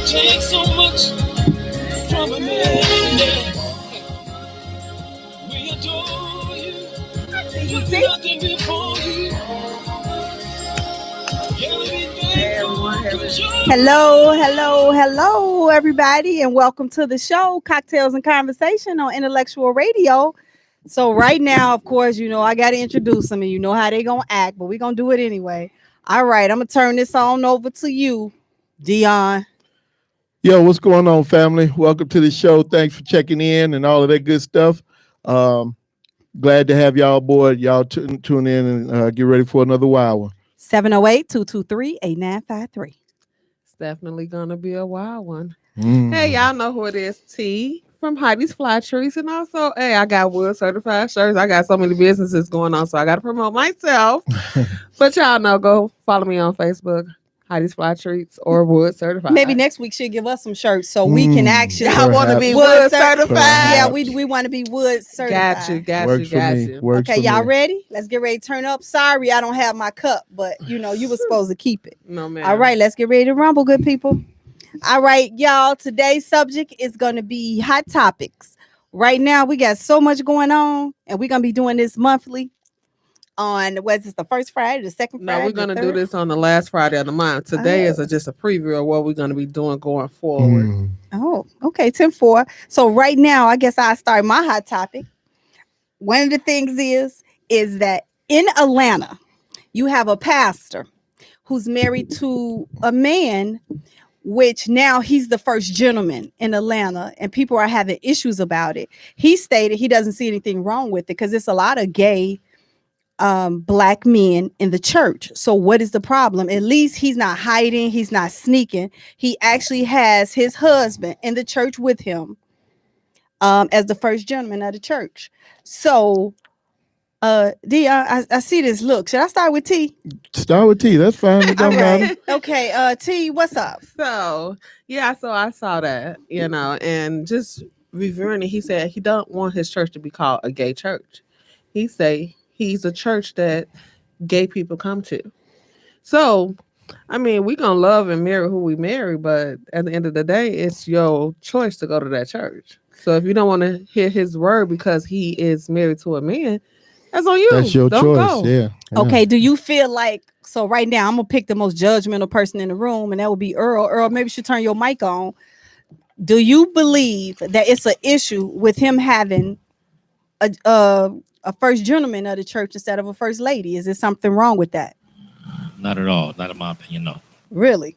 Take so much from a man. We adore you. There's nothing before you. Hello, everybody, and welcome to the show, Cocktails and Conversation on Intellectual Radio. So right now, of course, you know, I got to introduce them, and you know how they going to act, but we're going to do it anyway. All right, I'm going to turn this on over to you, Dion. Yo, what's going on, family? Welcome to the show. Thanks for checking in and all of that good stuff. Glad to have y'all aboard. Y'all tune in and get ready for another wild one. 708-223-8953. It's definitely going to be a wild one. Hey, y'all know who it is. T from Heidi's Fly Trees. And also, hey, I got wood certified shirts. I got so many businesses going on, so I got to promote myself. But y'all know, go follow me on Facebook. Heidi's Fly Treats or Wood Certified. Maybe next week she'll give us some shirts so we can actually. I want to be Wood Certified. Yeah, we want to be Wood Certified. Got you. Okay, y'all ready? Let's get ready to turn up. Sorry, I don't have my cup, but you know, you were supposed to keep it. No, man. All right, let's get ready to rumble, good people. All right, y'all, today's subject is going to be hot topics. Right now, we got so much going on, and we're going to be doing this monthly. On what's this, the first Friday, the second Friday? No, we're going to do this on the last Friday of the month. Today is just a preview of what we're going to be doing going forward. Oh, okay, 10-4. So right now, I guess I'll start my hot topic. One of the things is that in Atlanta, you have a pastor who's married to a man, which now he's the first gentleman in Atlanta, and people are having issues about it. He stated he doesn't see anything wrong with it because it's a lot of gay black men in the church. So what is the problem? At least he's not hiding, he's not sneaking. He actually has his husband in the church with him as the first gentleman of the church. So Dion, I see this look. Should I start with T? Start with T, that's fine. All right. Okay, T, what's up? So I saw that, you know, and just reviewing it, he said he don't want his church to be called a gay church. He say he's a church that gay people come to. So, I mean, we going to love and marry who we marry, but at the end of the day, it's your choice to go to that church. So if you don't want to hear his word because he is married to a man, that's on you. That's your don't choice, go. Yeah. Okay, do you feel like, so right now, I'm going to pick the most judgmental person in the room, and that would be Earl. Earl, maybe you should turn your mic on. Do you believe that it's an issue with him having a first gentleman of the church instead of a first lady? Is there something wrong with that? Not at all. Not in my opinion, no. Really?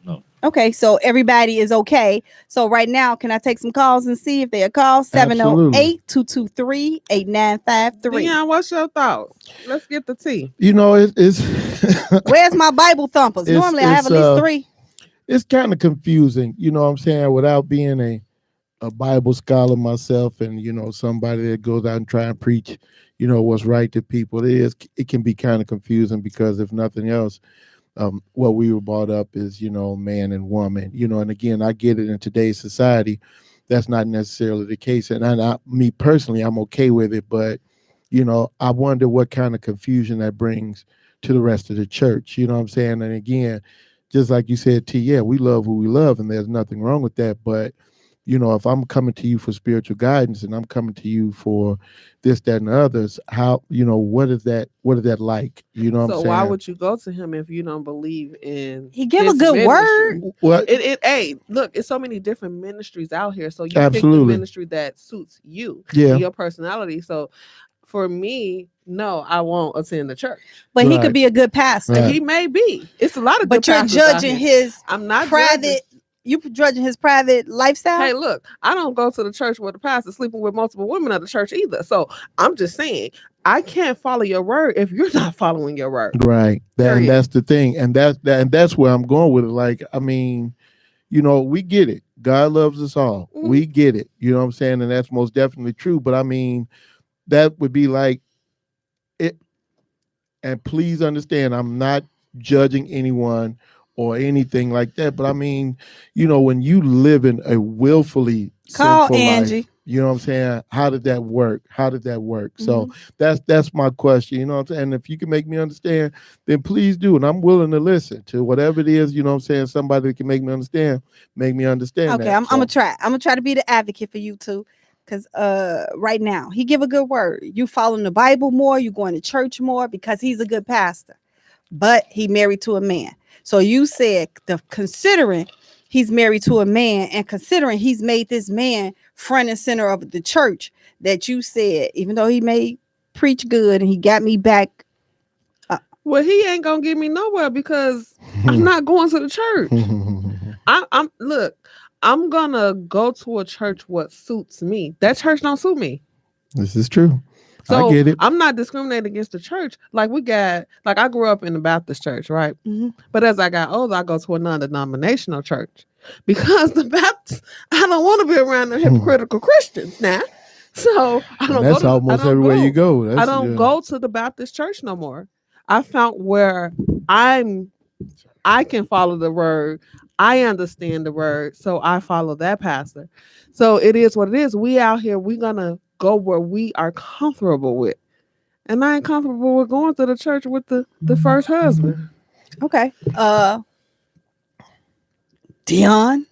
No. Okay, so everybody is okay. So right now, can I take some calls and see if they are called? 708-223-8953. Yeah, what's your thoughts? Let's get the tea. You know, it's Where's my Bible thumpers? Normally I have at least 3. It's kind of confusing, you know what I'm saying, without being a Bible scholar myself and, you know, somebody that goes out and try and preach, you know, what's right to people. It can be kind of confusing because if nothing else, what we were brought up is, you know, man and woman, you know, and again, I get it in today's society. That's not necessarily the case. And me personally, I'm okay with it. But, you know, I wonder what kind of confusion that brings to the rest of the church. You know what I'm saying? And again, just like you said, T, yeah, we love who we love and there's nothing wrong with that. But you know, if I'm coming to you for spiritual guidance and I'm coming to you for this, that, and the others, how, you know, what is that like? You know what I'm saying? So why would you go to him if you don't believe in he give a good word? Well, hey, look, it's so many different ministries out here. So you absolutely. pick the ministry that suits you, yeah, your personality. So for me, no, I won't attend the church. But he could be a good pastor. Right. He may be. It's a lot of good pastors. But you're judging his private. You judging his private lifestyle? Hey, look, I don't go to the church where the pastor's sleeping with multiple women at the church either. So I'm just saying, I can't follow your word if you're not following your word. Right. And that's the thing. And that's where I'm going with it. Like, I mean, you know, we get it. God loves us all. Mm-hmm. We get it. You know what I'm saying? And that's most definitely true. But I mean, that would be like it. And please understand, I'm not judging anyone or anything like that. But I mean, when you live in a willfully Call sinful Angie. life, you know what I'm saying? How did that work? So Mhm. that's my question. You know what I'm saying? And if you can make me understand, then please do. And I'm willing to listen to whatever it is, you know what I'm saying? Somebody that can make me understand Okay, that. I'm gonna try. I'm gonna try to be the advocate for you too. Cause right now he give a good word. You following the Bible more, you going to church more because he's a good pastor. But he married to a man. So you said considering he's married to a man and considering he's made this man front and center of the church, that you said, even though he may preach good and he got me back. Well, he ain't gonna get me nowhere because I'm not going to the church. I'm look. I'm gonna go to a church what suits me. That church don't suit me. This is true. I So get it. I'm not discriminating against the church. Like I grew up in the Baptist church, right? Mhm. But as I got older, I go to a non-denominational church because the Baptist, I don't want to be around the hypocritical Christians now. So I And don't that's go to. almost everywhere you go. I don't go to the Baptist church no more. I found where I can follow the word. I understand the word, so I follow that pastor. So it is what it is. We out here, we gonna go where we are comfortable with. And I ain't comfortable with going to the church with the first husband. Okay. Dion,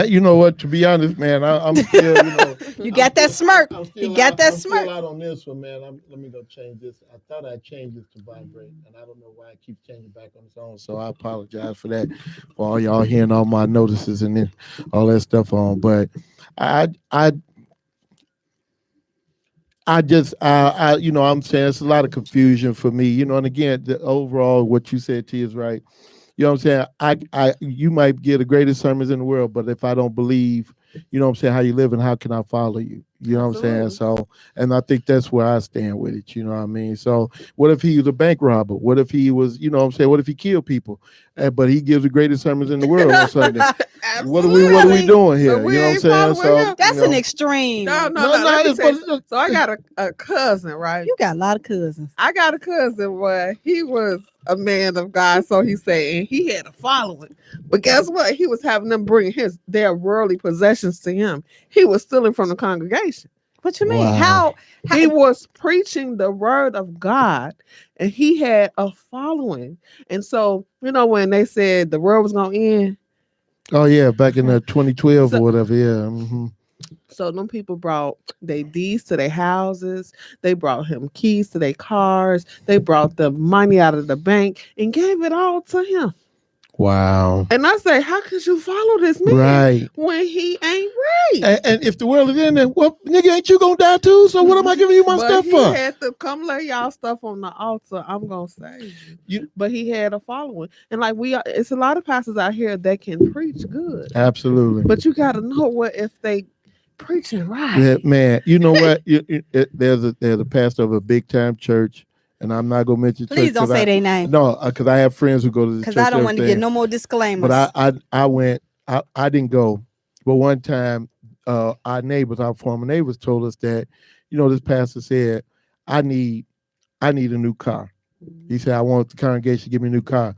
You know what? To be honest, man, I'm still, you got that smirk. I'm still You got that I'm smirk. still out on this one, man. Let me go change this. I thought I changed this to vibrate, and I don't know why I keep changing back on its own. So I apologize for that, for all y'all hearing all my notices and then all that stuff on. But I just, I'm saying it's a lot of confusion for me, and again, the overall what you said, T, is right. You know what I'm saying? You might get the greatest sermons in the world, but if I don't believe, you know what I'm saying, how you live and how can I follow you? You know what I'm saying? So, and I think that's where I stand with it. You know what I mean? So, what if he was a bank robber? What if he was, you know what I'm saying? What if he killed people? But he gives the greatest sermons in the world on Sunday. What are we doing here? But we You know what I'm ain't saying? following So him. That's you an know, extreme. No. no, it's, but So I got a cousin, right? You got a lot of cousins. I got a cousin where he was a man of God, so he said, and he had a following. But guess what? He was having them bring their worldly possessions to him. He was stealing from the congregation. What you mean? Wow. How He was preaching the word of God, and he had a following. And so, when they said the world was gonna end, oh yeah, back in 2012 So- or whatever. Yeah. Mm-hmm. so them people brought their deeds to their houses. They brought him keys to their cars. They brought the money out of the bank and gave it all to him. Wow. And I say, how could you follow this man Right. when he ain't right? And if the world is in there, well, nigga, ain't you gonna die too? So what am I giving you my But stuff he for? had to come lay y'all stuff on the altar. I'm gonna save you. But he had a following, and like it's a lot of pastors out here that can preach good. Absolutely. But you got to know what if they preaching right. Yeah, man, you know what? There's a pastor of a big time church, and I'm not gonna mention. Please don't say their name. No, because I have friends who go to the church. Because I don't want to get no more disclaimers. But I went. I didn't go. But one time, our former neighbors, told us that, this pastor said, I need a new car. He said, I want the congregation to give me a new car.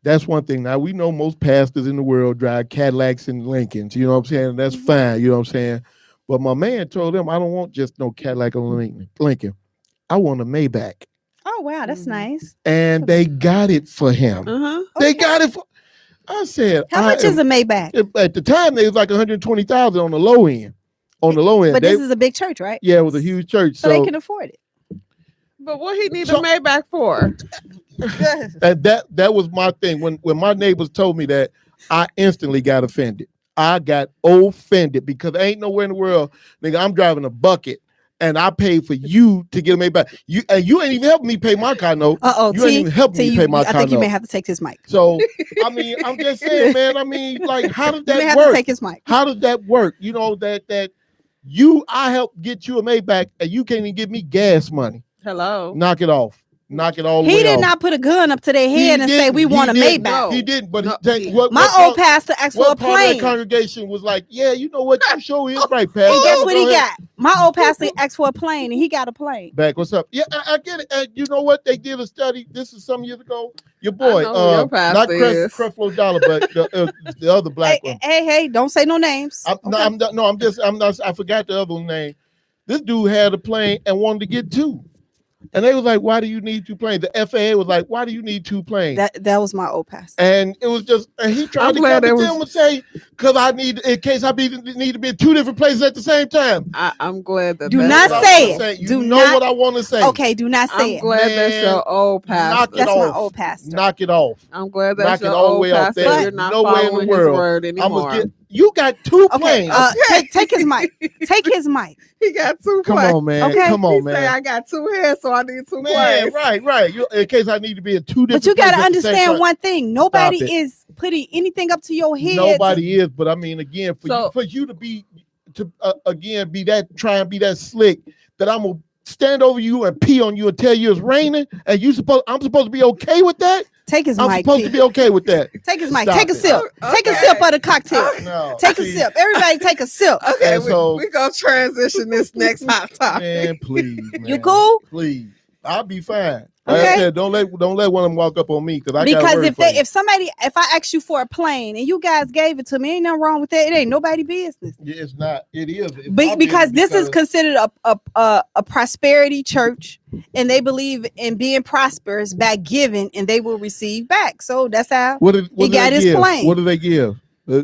That's one thing. Now, we know most pastors in the world drive Cadillacs and Lincolns. You know what I'm saying? That's fine. You know what I'm saying? But my man told them, I don't want just no Cadillac or Lincoln. I want a Maybach. Oh, wow. That's nice. And they got it for him. They got it for. I said, how much is a Maybach? At the time, they was like 120,000 on the low end. On the low end. But this is a big church, right? Yeah, it was a huge church. So they can afford it. But what he need a Maybach for? That was my thing. When my neighbors told me that, I instantly got offended. I got offended because ain't nowhere in the world, nigga, I'm driving a bucket and I paid for you to get a Maybach. You ain't even helping me pay my car note. You ain't even helping me pay my car note. I think you may have to take his mic. So, I mean, I'm just saying, man, like, how did that you may work? Have to take his mic. How did that work? You know, that I helped get you a Maybach and you can't even give me gas money. Hello. Knock it off. knock it all the way He did off. not put a gun up to their head and say we want a didn't. Maybach. He didn't, but My old pastor asked for a what part of plane. that congregation was like, yeah, you know what, you sure is right, Pastor. And guess what he got? My old pastor asked for a plane, and he got a plane. Back, what's up? Yeah, I get it. And you know what? They did a study. This is some years ago. Your boy, your not Creflo Dollar, but the other black one. Hey, don't say no names. I forgot the other name. This dude had a plane and wanted to get two. And they was like, why do you need two planes? The FAA was like, why do you need two planes? That was my old pastor. And it was just, and he tried to come to them and say, because I need, in case I need to be in two different places at the same time. I'm glad that. Do not say it. You know what I want to say. Okay, do not say it. I'm glad that's your old pastor. That's my old pastor. Knock it off. I'm glad that's your all the old way off pastor. there. You're not No way in the following world. his word anymore. You got two planes. Take his mic. Take his mic. He got two Come planes. on, man. Okay. Come on, He man. say I got two heads, so I need two Man, planes. right. In case I need to be in two different. But you got to places at the same understand time. one thing. Nobody Stop it. is putting anything up to your head. Nobody is, but I mean, again, for you to be that try and be that slick that I'm gonna stand over you and pee on you and tell you it's raining, and I'm supposed to be okay with that. Take his I'm mic. supposed to be okay with that. Take his mic. Stop Take a it. sip. Take a sip of the cocktail. No, Take a sip. Everybody take a sip. Okay, And so- we gonna transition this next hot topic. Man, please, man. You cool? Please, I'll be fine. Like I Okay. said, don't let one of them walk up on me because if I ask you for a plane and you guys gave it to me, ain't nothing wrong with that. It ain't nobody business. Yeah, it's not. It is. It's my Because business this is considered a prosperity church, and they believe in being prosperous by giving, and they will receive back. So that's how what do he got they his give? plane. What do they give?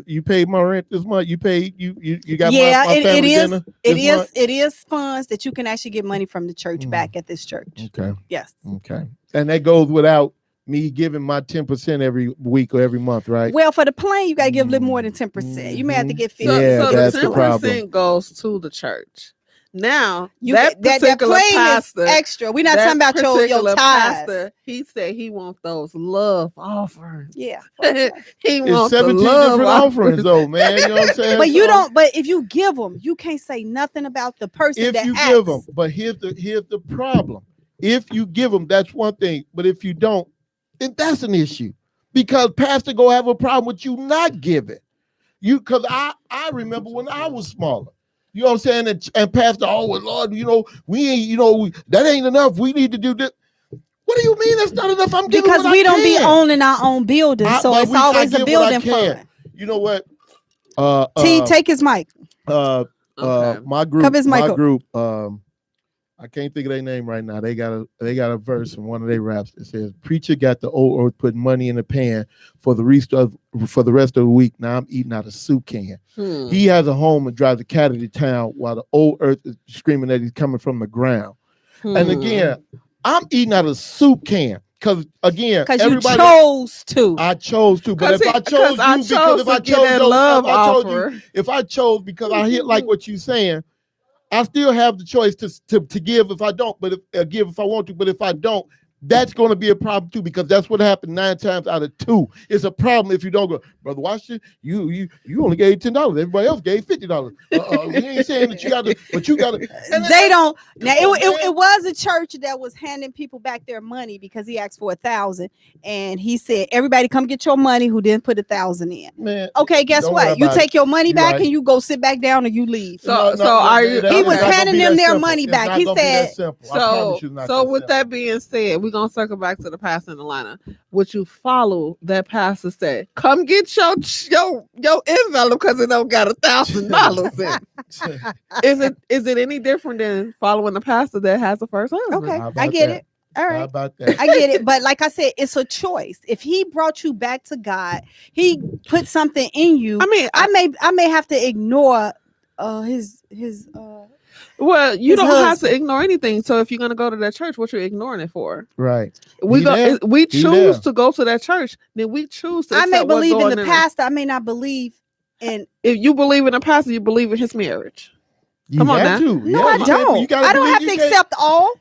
You paid my rent this month. You paid. You got my it family is. dinner It this is. month? It is funds that you can actually get money from the church back at this church. Okay. Yes. Okay. And that goes without me giving my 10% every week or every month, right? Well, for the plane, you got to give a little more than 10%. You may have to get 50. Yeah, so that's the the problem. 10% goes to the church. Now That particular plane pastor, is extra. We're not talking about your particular tithes. pastor, he said he wants those love offerings. Yeah. He It's wants 17 the love different offerings, though, man. You know what I'm saying? But you So, don't. But if you give them, you can't say nothing about the person If that you asks. give them, but here's the problem. If you give them, that's one thing. But if you don't, then that's an issue. Because pastor go have a problem with you not giving. Because I remember when I was smaller. You know what I'm saying? And pastor, oh well, Lord, we ain't, that ain't enough. We need to do this. What do you mean that's not enough? I'm giving Because what we I don't be can. owning our own building, so But it's I always give a what I building can. fund. You know what? Take his mic. Okay. My group, Cover his mic up. I can't think of their name right now. They got a verse in one of their raps that says, "Preacher got the old earth putting money in the pan for the rest of the week. Now I'm eating out of soup can." He has a home and drives a cat to town while the old earth is screaming that he's coming from the ground. And again, I'm eating out of soup can because you chose to. I chose to, but if I chose because I hit like what you're saying, I still have the choice to give if I don't, but give if I want to. But if I don't, that's going to be a problem too, because that's what happened 9 times out of 2. It's a problem if you don't go, Brother Washington. You only gave $10. Everybody else gave $50. We ain't saying that you got to, but you got to. They don't. Now it was a church that was handing people back their money because he asked for 1,000, and he said, "Everybody come get your money who didn't put 1,000 in." Man, okay, guess what? You take your money back and you go sit back down and you leave. So are you? He was handing them their money back. He said. So with that being said, we're gonna circle back to the pastor in Atlanta. Would you follow that pastor said, "Come get your envelope because it don't got $1,000 in it"? Is it any different than following the pastor that has a first husband? Okay, I get it. All right. How about that? I get it. But like I said, it's a choice. If he brought you back to God, he put something in you. I mean, I may have to ignore his well, you his don't husband. have to ignore anything. So if you're gonna go to that church, what you're ignoring it for? Right. We choose to go to that church, then we choose to. I may accept what's believe in going the pastor. I may not believe in. If you believe in the pastor, you believe in his marriage. Come on now. No, I don't. I don't have to accept all.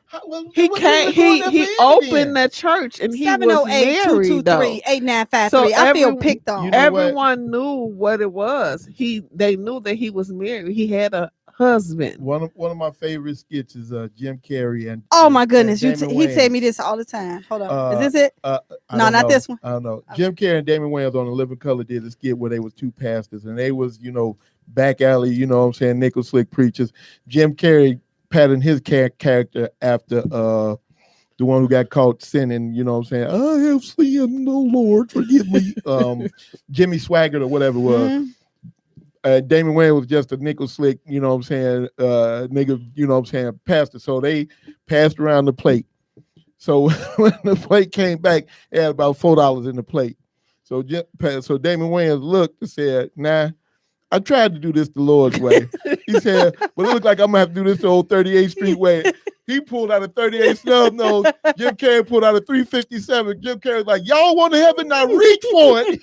He can't. He opened that church and he was married. 708-223-8953. So I feel picked on. Everyone knew what it was. They knew that he was married. He had a husband. One of my favorite skits is Jim Carrey and Oh my goodness, and he tell me this all the time. Hold on, is this it? I No, don't not know. this one. I don't know. Okay. Jim Carrey and Damon Wayans on The Living Color did a skit where they was two pastors and they was, back alley, what I'm saying, nickel slick preachers. Jim Carrey patterned his character after the one who got caught sinning, what I'm saying, I have sinned, oh Lord, forgive me. Jimmy Swaggart or whatever it was. Mm-hmm. Damon Wayans was just a nickel slick, what I'm saying, nigga, what I'm saying, pastor. So they passed around the plate. So when the plate came back, it had about $4 in the plate. So Damon Wayans looked and said, nah, I tried to do this the Lord's way. He said, but it looks like I'm going to have to do this the old 38th Street way. He pulled out a 38 snub nose. Jim Carrey pulled out a 357. Jim Carrey's like, y'all want to heaven, now reach for it.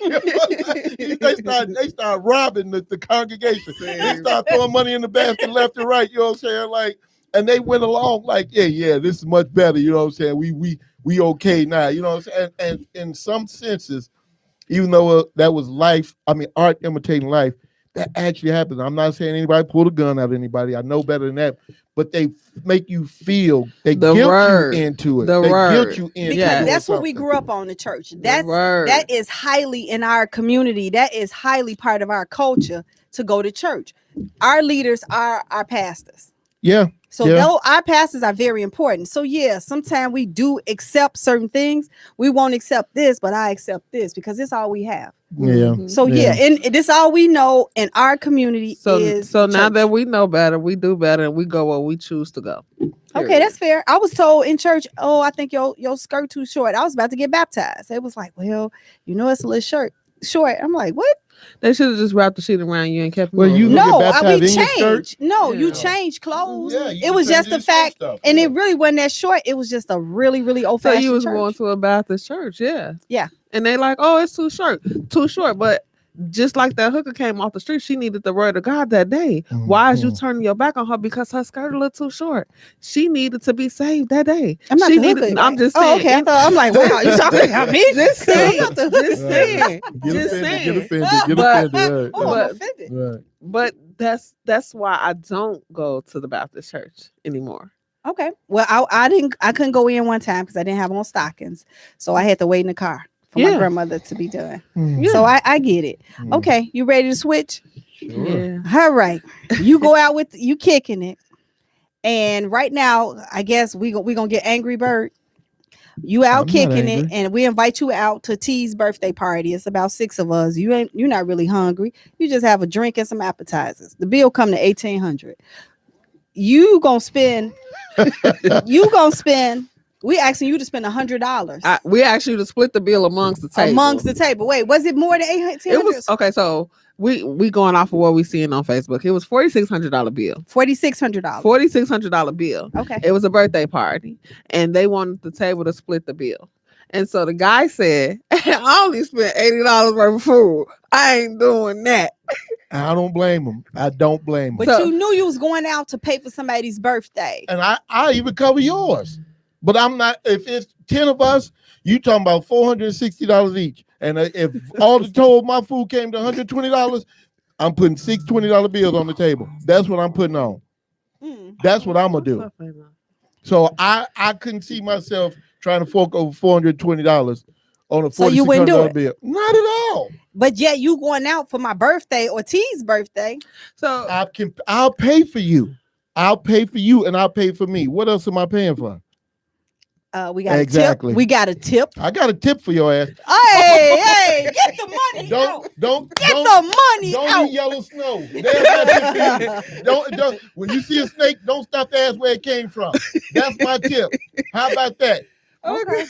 They start robbing the congregation. They start throwing money in the basket left and right, you know what I'm saying? Like, and they went along like, yeah, this is much better, you know what I'm saying? We okay now, you know what I'm saying? And in some senses, even though that was life, art imitating life, that actually happens. I'm not saying anybody pulled a gun out of anybody. I know better than that. But they make you feel, they guilt you into it. They guilt you into it. Because that's what we grew up on in church. That is highly in our community. That is highly part of our culture to go to church. Our leaders are our pastors. Yeah. So though our pastors are very important. So yeah, sometimes we do accept certain things. We won't accept this, but I accept this because it's all we have. Yeah. So and this all we know in our community is so now that we know better, we do better and we go where we choose to go. Period. Okay, that's fair. I was told in church, I think your skirt too short. I was about to get baptized. It was like, well, it's a little short. I'm like, what? They should have just wrapped the sheet around you and kept. Well, you we changed. No, you changed clothes. Yeah, it was just a fact, and it really wasn't that short. It was just a really, really old fashioned. So you was church. going to a Baptist church, yeah. And they like, oh, it's too short. But just like that hooker came off the street, she needed the word of God that day. Mm-hmm. Why is you turning your back on her? Because her skirt a little too short. She needed to be saved that day. I'm not the hooker. I'm just saying. Oh, okay. I'm like, wow, you talking about me? Just saying. I'm not the hooker. Just saying. Get offended. Right. But that's why I don't go to the Baptist church anymore. Okay. Well, I couldn't go in one time because I didn't have on stockings, so I had to wait in the car for my grandmother to be done. So I get it. Okay, you ready to switch? Sure. Yeah. All right. You go out with you kicking it. And right now, I guess we gonna get Angry Bird. You out kicking it, and we invite you out to T's birthday party. It's about 6 of us. You're not really hungry. You just have a drink and some appetizers. The bill come to $1,800. You gonna spend. We asking you to spend $100. We asked you to split the bill amongst the table. Wait, was it more than $800? It was okay. So we going off of what we seeing on Facebook. It was $4,600 bill. $4,600 bill. Okay. It was a birthday party, and they wanted the table to split the bill. And so the guy said, "I only spent $80 worth of food. I ain't doing that." I don't blame him. But you knew you was going out to pay for somebody's birthday, and I even cover yours. But I'm not. If it's 10 of us, you talking about $460 each. And if all the total my food came to $120, I'm putting 6 $20 bills on the table. That's what I'm putting on. That's what I'm gonna do. So I couldn't see myself trying to fork over $420 on a $4,600 bill. Not at all. But yet you going out for my birthday or T's birthday. So I'll pay for you. I'll pay for you, and I'll pay for me. What else am I paying for? We got a tip. We got a tip. I got a tip for your ass. Hey, get the money out. Don't Don't eat yellow snow. Don't when you see a snake, don't stop to ask where it came from. That's my tip. How about that? Okay.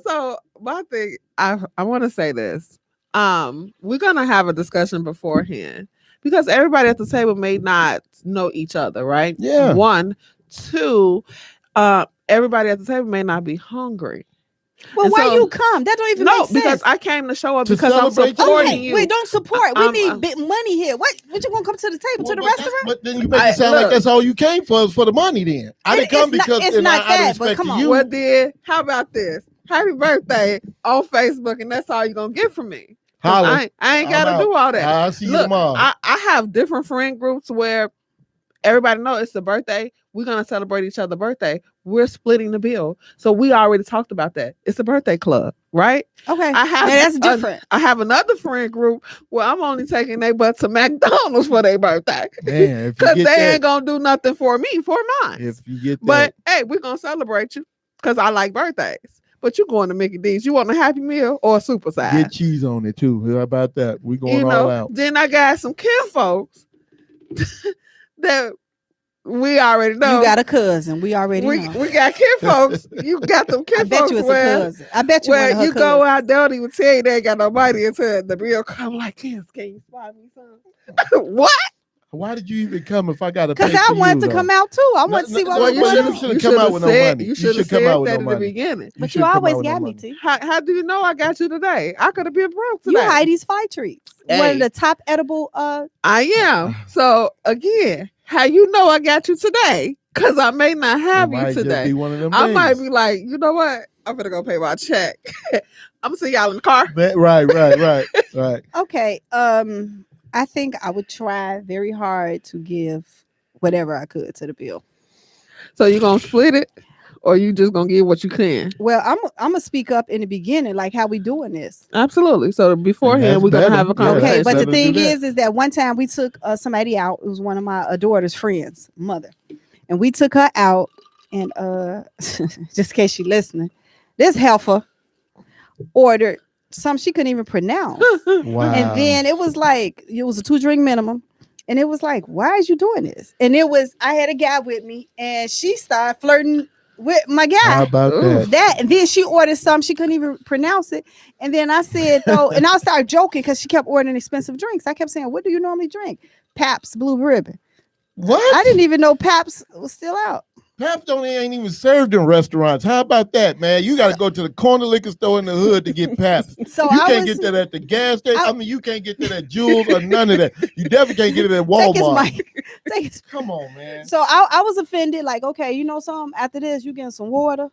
So my thing, I want to say this. We're gonna have a discussion beforehand because everybody at the table may not know each other, right? Yeah. 1, 2, everybody at the table may not be hungry. Well, why you come? That don't even make sense. No, because I came to show up because I'm supporting you. Wait, don't support. We need big money here. What you gonna come to the table, to the restaurant? But then you make it sound like that's all you came for is for the money then. I didn't come because it's not that, but come on. You. Well, then, how about this? Happy birthday on Facebook, and that's all you're gonna get from me. I ain't gotta do all that. I'll see you tomorrow. I have different friend groups where everybody know it's the birthday. We're gonna celebrate each other's birthday. We're splitting the bill. So we already talked about that. It's a birthday club, right? Okay. I have Now that's different. I have another friend group where I'm only taking their butt to McDonald's for their birthday. Man, if you Because get they that, ain't gonna do nothing for me for mine. if you get that, But hey, we're gonna celebrate you because I like birthdays. But you going to Mickey D's. You want a Happy Meal or a super size? get cheese on it too. How about that? We going You all know, out. then I got some kin folks that we already know. You got a cousin. We already we, know. we got kin folks. You got them kin I bet folks you it's a where, cousin. I bet you one where of her you go cousins. out, they don't even tell you they ain't got no money until the bill come. Like, can you spot me some? What? Why did you even come if I got to pay Because I for wanted you, to come out too. I want to see what no, was you going should've- on. should've come out with no money. You You should have should come said out with that no in the money. beginning. But should you come always out with no got me, money. T. How do you know I got you today? I could have been broke You today. Heidi's Fight Treats. One Hey. of the top edible I am. So again, how you know I got you today? Because I may not It have you might just today. be one of them I days. might be like, you know what? I'm gonna go pay my check. I'm gonna see y'all in the car. Right. Okay. I think I would try very hard to give whatever I could to the bill. So you gonna split it, or you just gonna give what you can? Well, I'm gonna speak up in the beginning, like how we doing this. Absolutely. So beforehand, that's we're gonna better. have a Yeah, conversation. Okay, but the better do thing that. is that one time we took somebody out. It was one of my daughter's friends' mother, and we took her out. And just in case she listening, this heifer ordered some she couldn't even pronounce. Wow. And then it was like, it was a 2-drink minimum. And it was like, why is you doing this? And it was, I had a guy with me and she started flirting with my How guy. about Ooh. that? And then she ordered some, she couldn't even pronounce it. And then I said, though, and I started joking because she kept ordering expensive drinks. I kept saying, what do you normally drink? Pabst Blue Ribbon. What? I didn't even know Pabst was still out. Pabst ain't even served in restaurants. How about that, man? You got to go to the corner liquor store in the hood to get Pabst. So You I can't was, get that at the gas station. I- I mean, you can't get that at Jewel's or none of that. You definitely can't get it at take his Walmart. mic. Take his Come on, man. So I was offended, like, okay, you know something? After this, you getting some water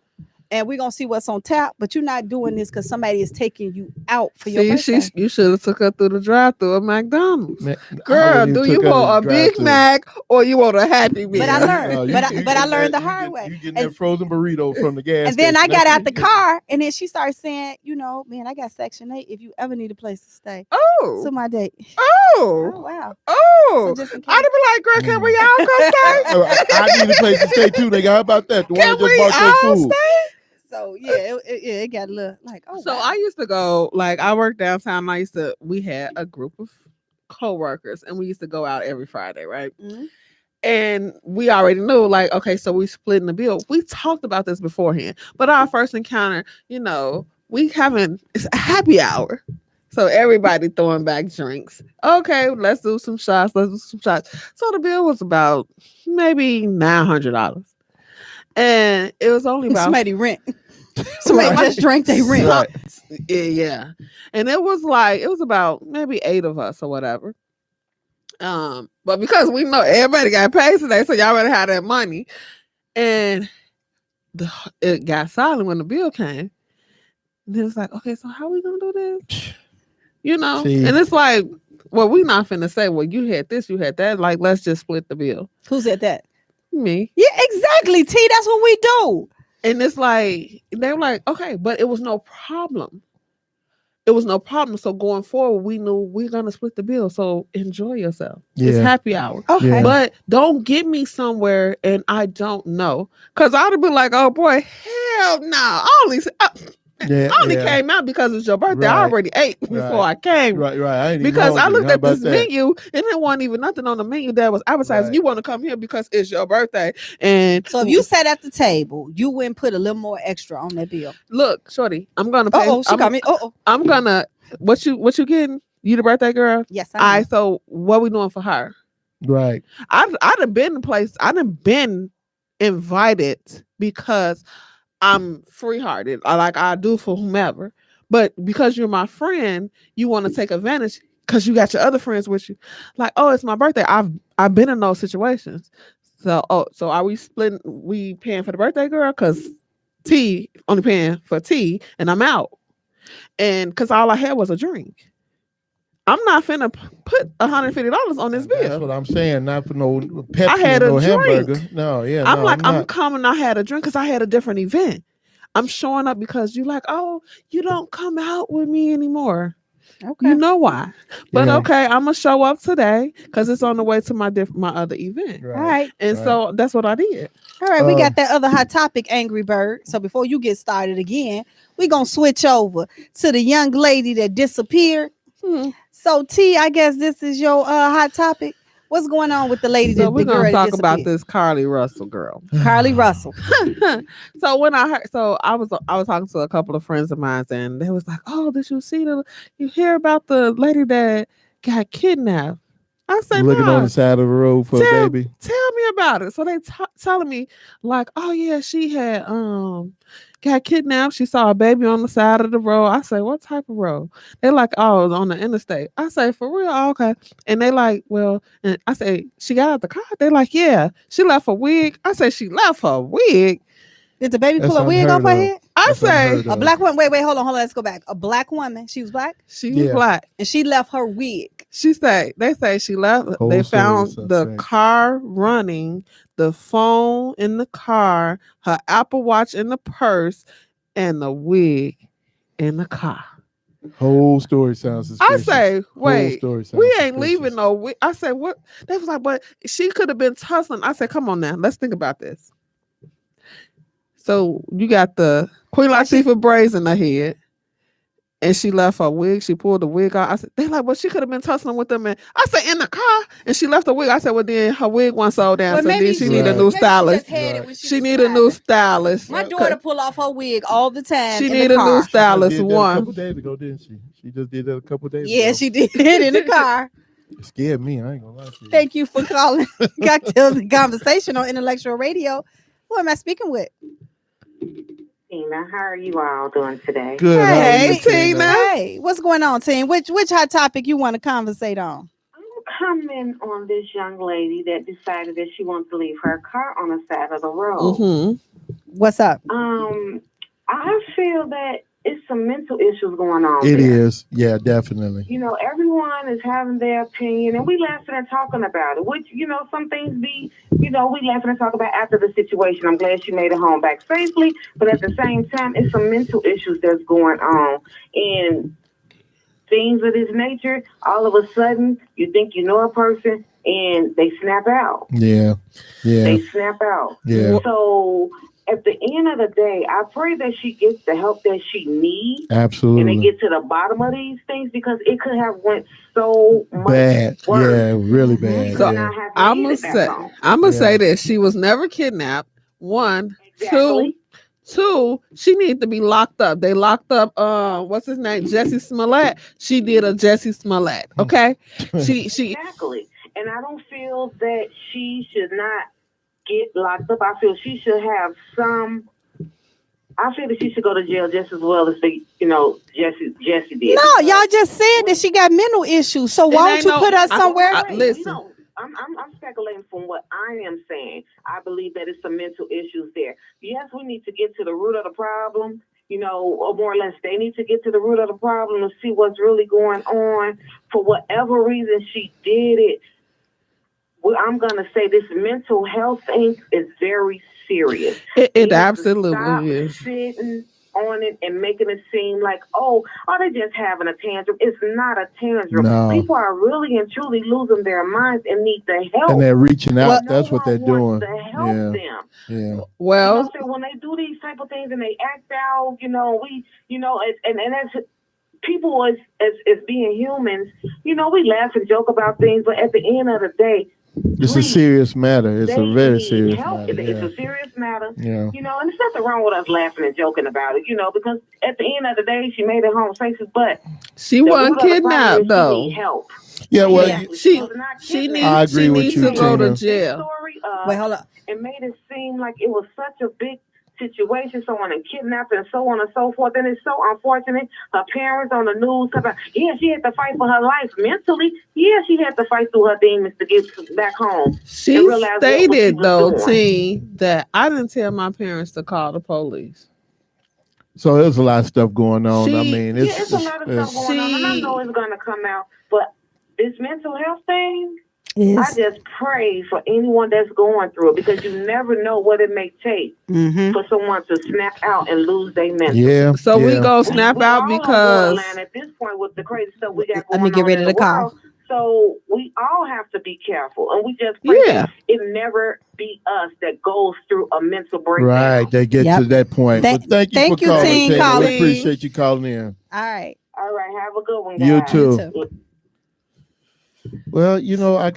and we're gonna see what's on tap, but you're not doing this because somebody is taking you out for your See, birthday. you should have took her through the drive-through of McDonald's. Man, I Girl, wouldn't do even you took her to want a the Big drive-thru. Mac or you want a Happy Meal? But I learned. No, but I getting learned the that- hard you way. getting And- that frozen burrito from the gas And then I station. got That's out the what you get. car and then she started saying, you know, man, I got Section 8 if you ever need a place to stay. Oh, So my date. Oh, oh, wow. oh. So just in case. I'd be like, girl, can we all go stay? I need a place to stay too, nigga. How about that? The one Can that just we bought your all food. So yeah, it got a little like, oh, So wow. I used to go, like, I worked downtown. We had a group of co-workers and we used to go out every Friday, right? Mhm. And we already knew, like, okay, so we splitting the bill. We talked about this beforehand, but our first encounter, you know, it's a happy hour. So everybody throwing back drinks. Okay, let's do some shots. So the bill was about maybe $900. And it was only about Somebody rent. Somebody Right. just drank they rent. Right. yeah. And it was about maybe 8 of us or whatever. But because we know everybody got paid today, so y'all better have that money. And it got silent when the bill came. And then it's like, okay, so how we gonna do this? You know? See. And it's like, well, we not finna say, well, you had this, you had that. Like, let's just split the bill. Who said that? Me. Yeah, exactly. T, that's what we do. And it's like, they were like, okay, but it was no problem. It was no problem. So going forward, we knew we're gonna split the bill. So enjoy yourself. It's Yeah. happy hour. Okay. Yeah. But don't get me somewhere and I don't know. Cause I'd have been like, oh boy, hell no. I only came out because it's your birthday. I Right. already ate before Right. I came. Right. I ain't even Because I hungry. looked How at this about that? menu and there wasn't even nothing on the menu that was advertising. Right. You want to come here because it's your birthday. And So if you sat at the table, you wouldn't put a little more extra on that bill. look, shorty, I'm gonna pay. Oh, she got me. Oh, I'm gonna what you getting? You the birthday girl? yes. I so what we doing for her? Right. I'd have been in place. I'd have been invited because I'm free hearted. Like I do for whomever. But because you're my friend, you want to take advantage because you got your other friends with you. Like, oh, it's my birthday. I've been in those situations. So are we splitting? We paying for the birthday girl? Because T only paying for T and I'm out. And because all I had was a drink. I'm not finna put $150 on this bill. That's what I'm saying. Not for no Pepsi, I had a no drink. hamburger. No, yeah. I'm no, like, I'm not. coming. I had a drink because I had a different event. I'm showing up because you like, oh, you don't come out with me anymore. Okay. You know why? But Yeah. okay, I'm gonna show up today because it's on the way to my other event. All right. And so that's what I did. All right. We got that other hot topic, Angry Bird. So before you get started again, we're going to switch over to the young lady that disappeared. So, T, I guess this is your hot topic. What's going on with the lady So that we're the girl gonna that talk disappeared? about this Carly Russell girl. Carly Russell. So when I heard, so I was talking to a couple of friends of mine, and they was like, "Oh, did you hear about the lady that got kidnapped?" I said, Looking "No." on the side of the road for a baby. Tell me about it. So they telling me like, "Oh yeah, she had got kidnapped. She saw a baby on the side of the road." I say, "What type of road?" They're like, "Oh, it was on the interstate." I say, "For real? Oh, okay." And they like, "Well," and I say, "She got out the car." They like, "Yeah, she left her wig." I say, "She left her wig." Did the baby pull That's a wig off her unheard of. head? I That's say, unheard A of. black woman. Wait, hold on. Let's go back. A black woman. She was black she was Yeah. black. and she left her wig. They say she left. Whole They story found is the suspect. car running, the phone in the car, her Apple Watch in the purse, and the wig in the car. Whole story sounds suspicious. I say, Whole wait, story sounds we ain't suspicious. leaving no wig. I said, what? They was like, but she could have been tussling. I said, come on now, let's think about this. So you got the Queen Latifah braids in her head. And she left her wig. She pulled the wig out. I said, they like, well, she could have been tussling with them. And I said, in the car. And she left the wig. I said, well, then her wig wasn't sold down. Well, so maybe then she need a Right. new maybe stylist. She, just had it when She was need a new driving. stylist. My daughter pull off her wig all the time. She in need the a new car. She stylist. did that a One. couple days ago, didn't she? She just did that a couple days ago. Yeah, she did in the car. It scared me. I ain't gonna lie to you. Thank you for calling Cocktails and Conversation on Intellectual Radio. Who am I speaking with? Tina, how are you all doing today? Good. How are Hey, you, Tina? Hey, what's going on, team? Which hot topic you want to conversate on? I'm coming on this young lady that decided that she wants to leave her car on the side of the road. Mm-hmm. What's up? I feel that it's some mental issues going on. It there. is. Yeah, definitely. You know, everyone is having their opinion, and we laughing and talking about it. Which, you know, some things be, you know, we laughing and talking about after the situation. I'm glad she made it home back safely, but at the same time, it's some mental issues that's going on, and things of this nature. All of a sudden, you think you know a person, and they snap out. Yeah. They snap out. Yeah. So at the end of the day, I pray that she gets the help that she needs. Absolutely. And they get to the bottom of these things, because it could have went so much bad. worse. Yeah, really bad. So yeah. I'm gonna say this: she was never kidnapped. One, Exactly. two, she needs to be locked up. They locked up. What's his name? Jesse Smollett. She did a Jesse Smollett. Okay. she. Exactly. And I don't feel that she should not get locked up. I feel she should have some. I feel that she should go to jail just as well as Jesse did. No, y'all just said that she got mental issues. So why don't you put her somewhere? Listen. I'm speculating from what I am saying. I believe that it's some mental issues there. Yes, we need to get to the root of the problem, or more or less they need to get to the root of the problem and see what's really going on. For whatever reason she did it, well, I'm going to say this mental health thing is very serious. It absolutely is. Sitting on it and making it seem like, oh, they just having a tantrum. It's not a tantrum. No. People are really and truly losing their minds and need the help. And they're reaching out. Well, That's what they're doing. To help them. Yeah. Well, when they do these type of things and they act out, and as people as being humans, we laugh and joke about things, but at the end of the day, it's a serious matter. It's a very serious matter. It's a serious matter. Yeah. And there's nothing wrong with us laughing and joking about it, because at the end of the day, she made it home safely, but she wasn't kidnapped though. She need help. Yeah, well, she needs to go to jail. Wait, hold up. It made it seem like it was such a big situation, someone and kidnapped and so on and so forth. And it's so unfortunate. Her parents on the news talk about, she had to fight for her life mentally. Yeah, she had to fight through her demons to get back home. She stated though, T, that I didn't tell my parents to call the police. So there's a lot of stuff going on. I She- mean, It's a lot of stuff going on, and I know it's gonna come out. But this mental health thing, I Yes. just pray for anyone that's going through it, because you never know what it may take Mm-hmm. for someone to snap out and lose their mental. yeah. So we yeah. go snap We out all on because borderline at this point with the crazy stuff we got Let going me get on ready in to the call. world. So we all have to be careful, and we just pray Yeah. that it never be us that goes through a mental breakdown. Right, they get Yep. to that point. Thank- But thank you thank for you, calling, Teen, Tina. calling. We appreciate you calling in. All right. All right, have a good one, You guys. too. You too. Well,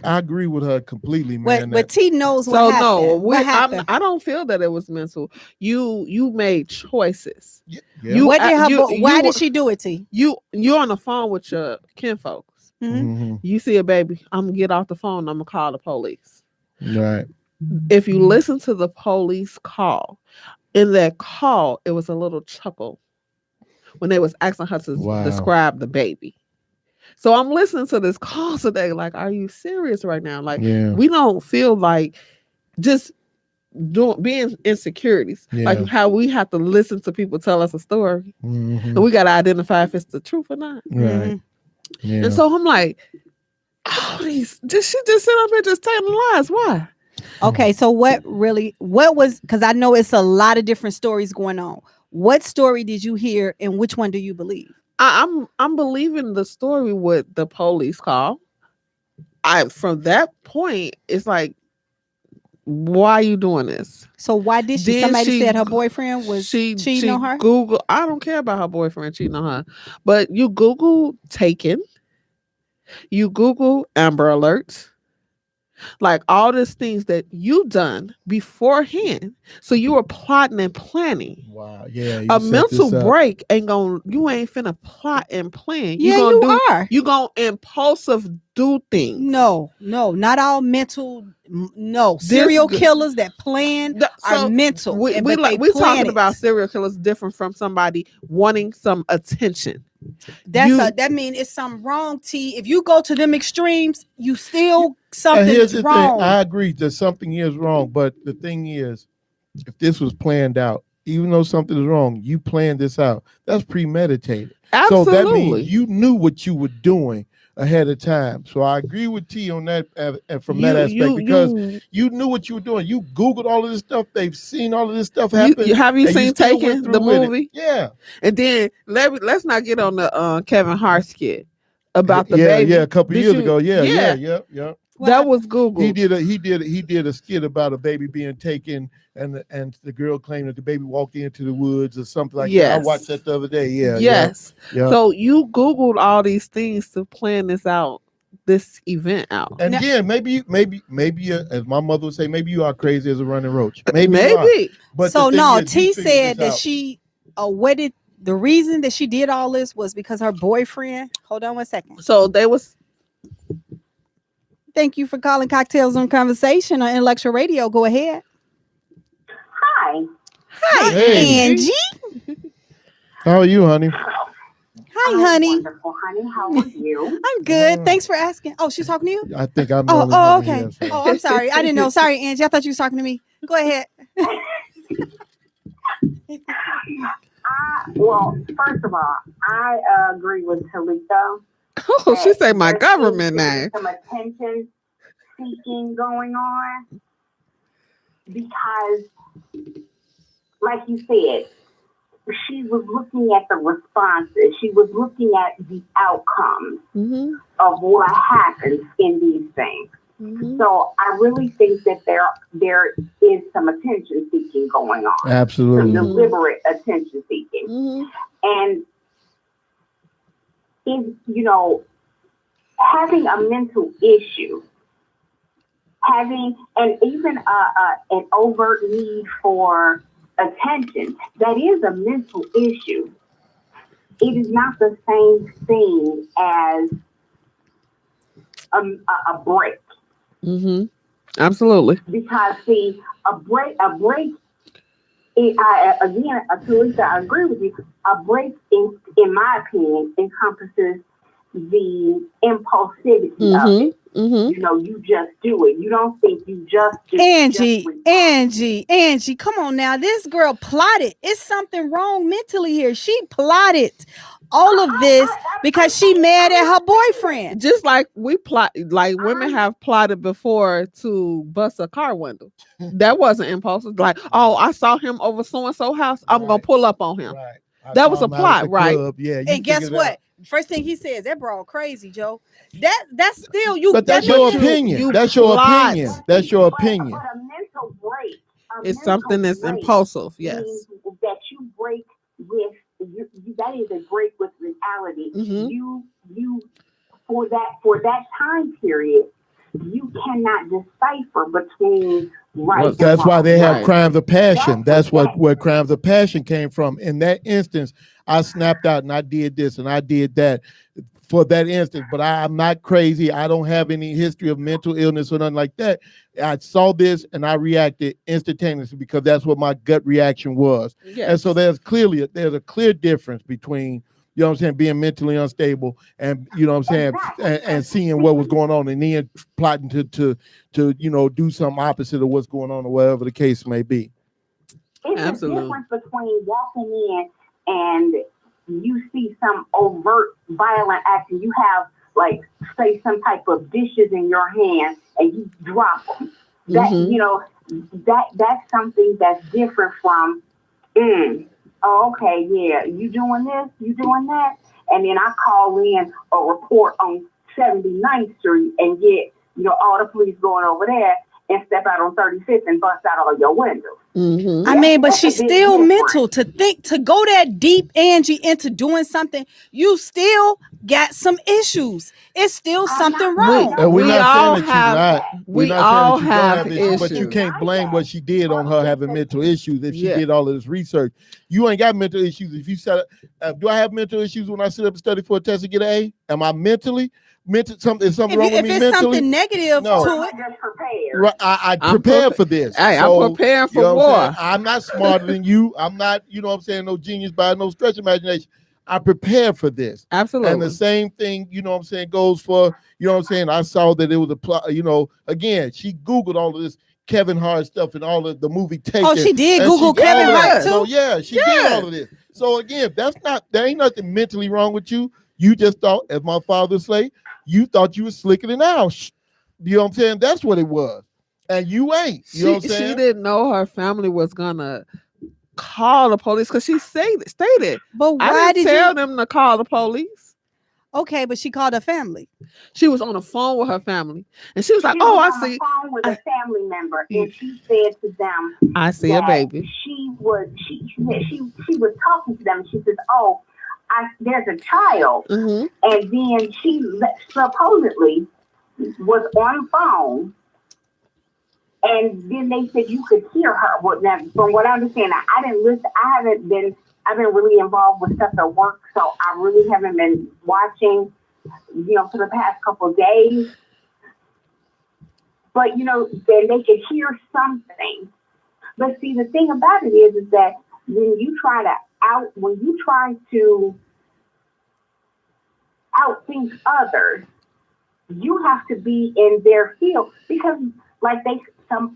I agree with her completely, man. But T knows what so happened. no, what happened? I don't feel that it was mental. You made choices. yeah. You- What did her? you- why you- did she do it, T? You're on the phone with your kinfolks. Mhm. You see a baby, I'm gonna get off the phone, I'm gonna call the police. Right. If you listen to the police call, in that call, it was a little chuckle when they was asking her to Wow. describe the baby. So I'm listening to this call today, like, are you serious right now? Like, Yeah. we don't feel like just being insecurities, Yeah. like how we have to listen to people tell us a story, Mhm. and we got to identify if it's the truth or not. Right. Yeah. And so I'm like, oh, did she just sit up here just telling lies? Why? Okay, so what was, because I know it's a lot of different stories going on. What story did you hear, and which one do you believe? I'm believing the story with the police call. From that point, it's like, why are you doing this? So why did she? Then Somebody she- said her boyfriend was cheating on her. Google. I don't care about her boyfriend cheating on her, but you Google taken. You Google Amber Alerts. Like all these things that you done beforehand. So you were plotting and planning. Wow. Yeah. you A set mental this up. break you ain't finna plot and plan. Yeah, gonna you are. You gonna impulsive do things. No, not all mental. No, serial This- killers that plan are So mental. we but they we plan talking it. about serial killers different from somebody wanting some attention. That mean it's something wrong, T. If you go to them extremes, you still And something here's is the wrong. thing. I agree that something is wrong, but the thing is, if this was planned out, even though something is wrong, you planned this out. That's premeditated. Absolutely. So that means you knew what you were doing ahead of time. So I agree with T on that from that aspect, because you knew what you were doing. You Googled all of this stuff. They've seen all of this stuff happen. have you and seen still Taken, went the through with it. movie? Yeah. And then let's not get on the Kevin Hart skit about the yeah, baby. yeah, a couple Did years you- ago. Yeah. What That happened? was Google. He did a skit about a baby being taken, and the girl claimed that the baby walked into the woods or something like that. I Yes. watched that the other day. Yeah. Yes. Yeah. So you Googled all these things to plan this event out. And Now- again, maybe, as my mother would say, maybe you are crazy as a running roach. Maybe. You are. But So the thing no, is, you T figured said this that out. she the reason that she did all this was because her boyfriend. Hold on one second. So they was Thank you for calling Cocktails on Conversation on Intellectual Radio. Go ahead. Hi. Hi, Hey. Angie. How are you, honey? Hi, honey. Wonderful, honey. How are you? I'm good. Thanks for asking. Oh, she's talking to you? I think I'm. the Oh, only one okay. here, so. Oh, I'm sorry. I didn't know. Sorry, Angie. I thought you was talking to me. Go ahead. Well, first of all, I agree with Talita. oh, she say my There government seems to be name. some attention seeking going on because, like you said, she was looking at the responses. She was looking at the outcomes Mm-hmm. of what happens in these things. Mm-hmm. So I really think that there is some attention seeking going on, some Absolutely. deliberate attention seeking. Mm-hmm. And having a mental issue, having and even an overt need for attention, that is a mental issue. It is not the same thing as a break. Mm-hmm. Absolutely. Because see, a break. Teresa, I agree with you. A break, in my opinion, encompasses the impulsivity of it. You know, you just do it. You don't think, you just do it. Angie, come on now. This girl plotted. It's something wrong mentally here. She plotted all of this because she mad at her boyfriend. Just like we plot, like women have plotted before to bust a car window. That wasn't impulsive. Like, oh, I saw him over so and so house. I'm gonna pull up on him. Right. That was a plot, right? Yeah. And guess what? First thing he says, that bro crazy, Joe. That's still you. But that's your opinion. That's your opinion. That's your opinion. But a mental break. It's something that's impulsive. Yes. That you break with. That is a break with reality. You for that time period, you cannot decipher between right. Well, that's why they have Right. crimes of passion. That's where crimes of passion came from. In that instance, I snapped out and I did this and I did that for that instance. But I'm not crazy. I don't have any history of mental illness or nothing like that. I saw this and I reacted instantaneously because that's what my gut reaction was. Yes. And so there's a clear difference between, you know what I'm saying, being mentally unstable and, you know what I'm saying, and seeing what was going on and then plotting to you know, do something opposite of what's going on or whatever the case may be. It's Absolutely. a difference between walking in and you see some overt violent action. You have, like, say, some type of dishes in your hand and you drop them. That, you know, that's something that's different from, oh, okay, yeah, you doing this, you doing that, and then I call in a report on 79th Street and get, you know, all the police going over there and step out on 35th and bust out all your windows. I mean, but she's still mental to go that deep, Angie, into doing something. You still got some issues. It's still something wrong. And we're We not all saying that have- you're not. we We're not all saying that you don't have issues, but you issues. can't blame what she did on her having mental issues if she Yeah. did all of this research. You ain't got mental issues. If you said, do I have mental issues when I sit up and study for a test to get an A? Am I mental? Is something wrong with If me it's mentally? something negative No. to it, Just prepared. Right, I I'm prepared for this. Hey, So, I'm preparing for you know what I'm saying? war. I'm not smarter than you. I'm not, you know what I'm saying, no genius by no stretch of imagination. I prepared for this. Absolutely. And the same thing, you know what I'm saying, goes for, you know what I'm saying, I saw that it was a plot, you know, again, she Googled all of this Kevin Hart stuff and all of the movie Taken. Oh, she did and Google did Kevin all Hart that. too? So yeah, she did all of this. So again, there ain't nothing mentally wrong with you. You just thought, as my father say, you thought you was slicker than now. You know what I'm saying? That's what it was. And you ain't. You know what I'm saying? She didn't know her family was gonna call the police because she stated. but I why didn't did tell you? them to call the police. Okay, but she called her family. She was on the phone with her family, and she was like, She "Oh, was I on see, the phone with a family member, and she said to them, I see a that baby." she was talking to them, and she says, "Oh, there's a child," Mm-hmm. and then she supposedly was on the phone, and then they said you could hear her. Well, now, from what I understand, I didn't listen. I've been really involved with stuff at work, so I really haven't been watching, you know, for the past couple of days. But, you know, then they could hear something. But see, the thing about it is that when you try to outthink others, you have to be in their field because, like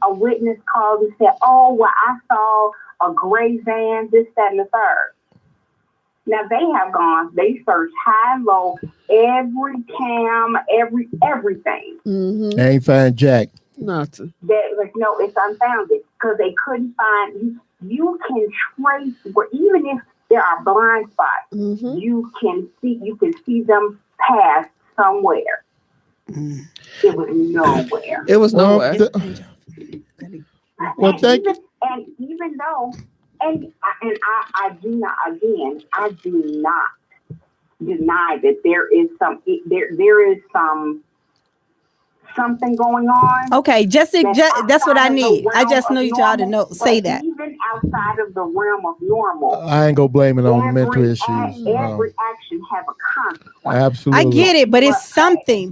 a witness called and said, "Oh, well, I saw a gray van, this, that, and the third." Now they searched high and low, every cam, everything. Mm-hmm. They ain't find Jack. Nothing. That, like, no, it's unfounded because they couldn't find. You can trace where, even if there are blind spots, Mm-hmm. you can see them pass somewhere. It was nowhere. It was nowhere. Well, thank you. And even though, I do not deny that there is something going on. Okay, that's what I need. I just need y'all to know. Say that. These even outside of the realm of normal. I ain't gonna blame it on mental issues. Every action have a consequence. Absolutely. I get it, but it's something.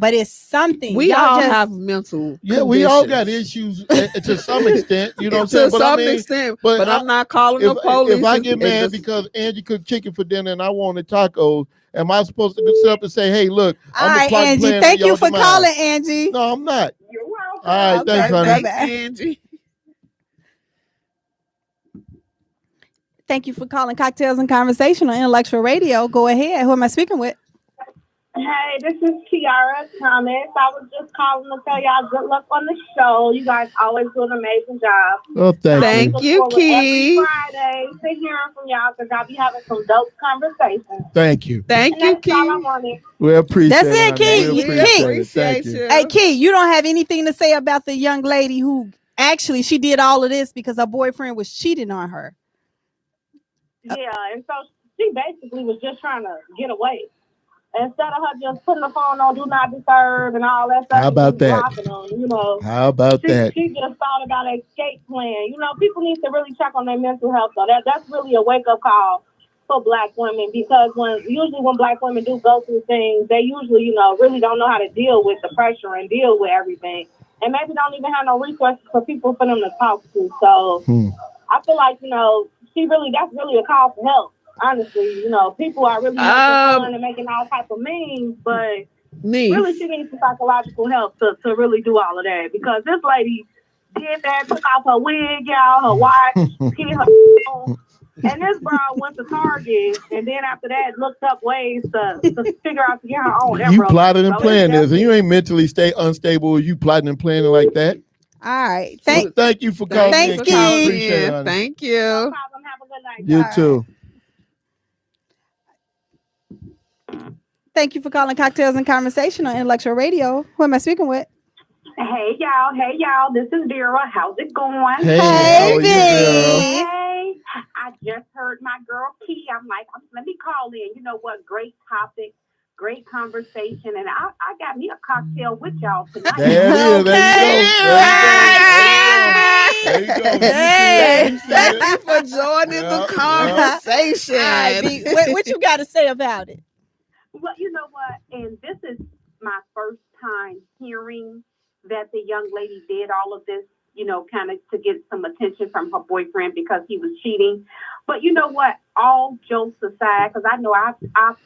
We Y'all all just have mental. Yeah, we all got issues to some extent. You know what I'm saying? To some extent, but I'm not calling the police. If I get mad because Angie cooked chicken for dinner and I wanted tacos, am I supposed to sit up and say, "Hey, look, all I'm right, Angie. Thank you for calling, Angie. No, I'm not. You're welcome. All right, thanks, honey. Thanks, Angie. Thank you for calling Cocktails and Conversation on Intellectual Radio. Go ahead. Who am I speaking with? Hey, this is Kiara Thomas. I was just calling to tell y'all good luck on the show. You guys always do an amazing job. Oh, thank you, Key. Every Friday to hearing from y'all because I'll be having some dope conversations. Thank you. Thank you, Key. All I wanted. We appreciate That's it, it, Key. We appreciate it. Thank you. Hey, Key, you don't have anything to say about the young lady who actually she did all of this because her boyfriend was cheating on her. Yeah, and so she basically was just trying to get away. Instead of her just putting the phone on Do Not Disturb and all that stuff. How about that? Them, How about that? She just thought about an escape plan. People need to really check on their mental health. So that's really a wake-up call for Black women because usually when Black women do go through things, they usually, really don't know how to deal with the pressure and deal with everything. And maybe don't even have no resources for people for them to talk to. So I feel like, that's really a call for help. Honestly, people are really making fun and making all type of memes, but really she needs some psychological help to really do all of that because this lady did that, took off her wig, y'all, her watch, hit her and this girl went to Target and then after that looked up ways to figure out to get her own. You plotted and planned this and you ain't mentally unstable. You plotting and planning like that. All right. Thank you for calling. Thanks, Key. Thank you. No problem. Have a good night. You too. Thank you for calling Cocktails and Conversation on Intellectual Radio. Who am I speaking with? Hey y'all. This is Vera. How's it going? Hey, Hey, I just heard my girl Key. I'm like, let me call in. You know what? Great topic, great conversation, and I got me a cocktail with y'all tonight. There it is. There you go. Hey, thank you for joining the conversation. What you got to say about it? Well, you know what? And this is my first time hearing that the young lady did all of this, kind of to get some attention from her boyfriend because he was cheating. But you know what? All jokes aside, because I know I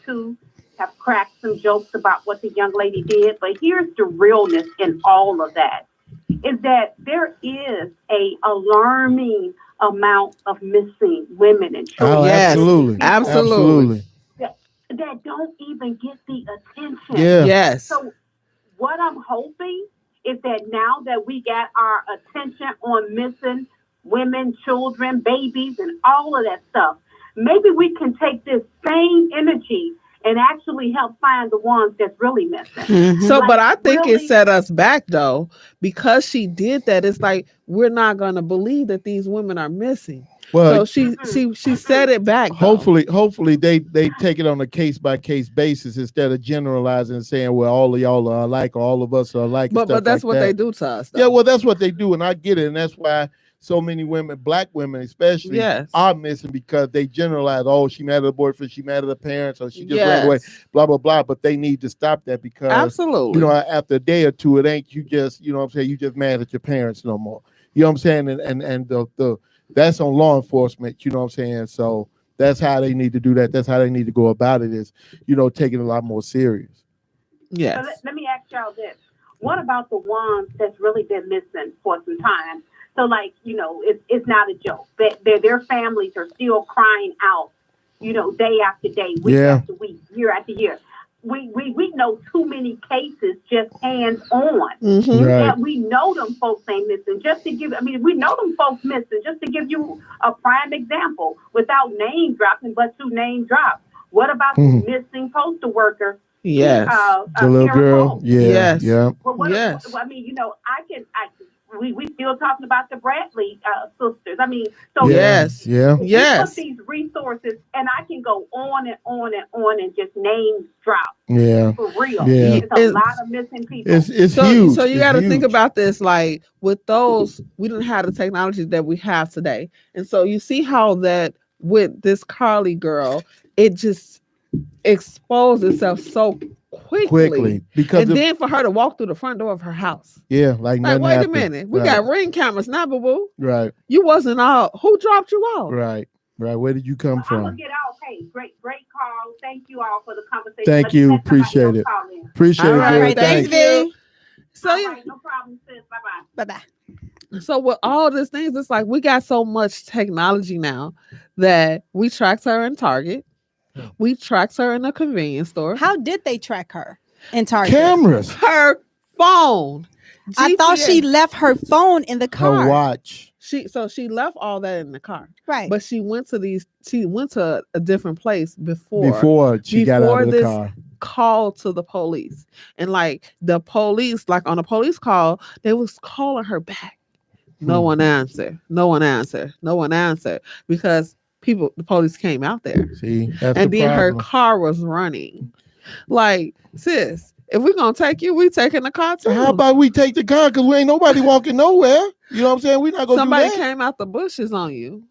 too have cracked some jokes about what the young lady did. But here's the realness in all of that, is that there is a alarming amount of missing women and children. Oh, absolutely. That don't even get the attention. Yeah. Yes. So what I'm hoping is that now that we got our attention on missing women, children, babies, and all of that stuff, maybe we can take this same energy and actually help find the ones that's really missing. Mm-hmm. So, but I think it set us back though, because she did that. It's like, we're not going to believe that these women are missing. Well, so she set it back. Hopefully they take it on a case by case basis instead of generalizing and saying, well, all of y'all are alike, or all of us are alike. But that's what they do to us. Though. Yeah, well, that's what they do, and I get it, and that's why so many women, Black women especially, are missing because they generalize. Oh, she mad at the boyfriend, she mad at the parents, or she just ran away. Blah blah blah. But they need to stop that because after a day or two, it ain't you just you just mad at your parents no more. You know what I'm saying? And the that's on law enforcement, you know what I'm saying? So that's how they need to do that. That's how they need to go about it is, taking it a lot more serious. Yes. So let me ask y'all this. What about the ones that's really been missing for some time? So it's not a joke. Their families are still crying out, day after day, week after week, year after year. We know too many cases just hands on. Mm-hmm. Right. That we know them folks ain't missing. We know them folks missing. Just to give you a prime example, without name dropping, but to name drop. What about the missing postal worker? Yes, the little girl. Yeah. Well, yes. I we still talking about the Bradley sisters. I mean, so Yes. Yeah. we Yes. put these resources, and I can go on and on and on and just name drop. Yeah. For real. Yeah. It's a lot of missing people. It's So, huge. so you It's got to think huge. about this. Like with those, we didn't have the technology that we have today, and so you see how that with this Carly girl, it just exposed itself so quickly. Because And then for her to walk through the front door of her house, yeah, like like nothing wait a happened. minute, we Right. got ring cameras now, boo boo. Right. You wasn't out. Who dropped you off? Right. Where did you come I'm from? gonna get off. Hey, great call. Thank you all for the conversation. Thank you. Let somebody Appreciate else it. call in. Appreciate All it. right, girl. All right, thanks, Thanks. V. So All you, right, no problem, sis. Bye-bye. Bye-bye. so with all these things, it's like we got so much technology now that we tracked her in Target, we tracked her in a convenience store. How did they track her in Target? Cameras. Her phone. I thought she GPS. left her phone in the car. Her watch. She left all that in the car, Right. but she went to a different place Before she got out of the this car. call to the police. And like the police, like on a police call, they was calling her back. No one answered. No one answered. No one answered because the police came out there. See, that's And the then her problem. car was running. Like, sis, if we're gonna take you, we taking the car too. How about we take the car? Because we ain't nobody walking nowhere. You know what I'm saying? We're not going to do somebody that. came out the bushes on you?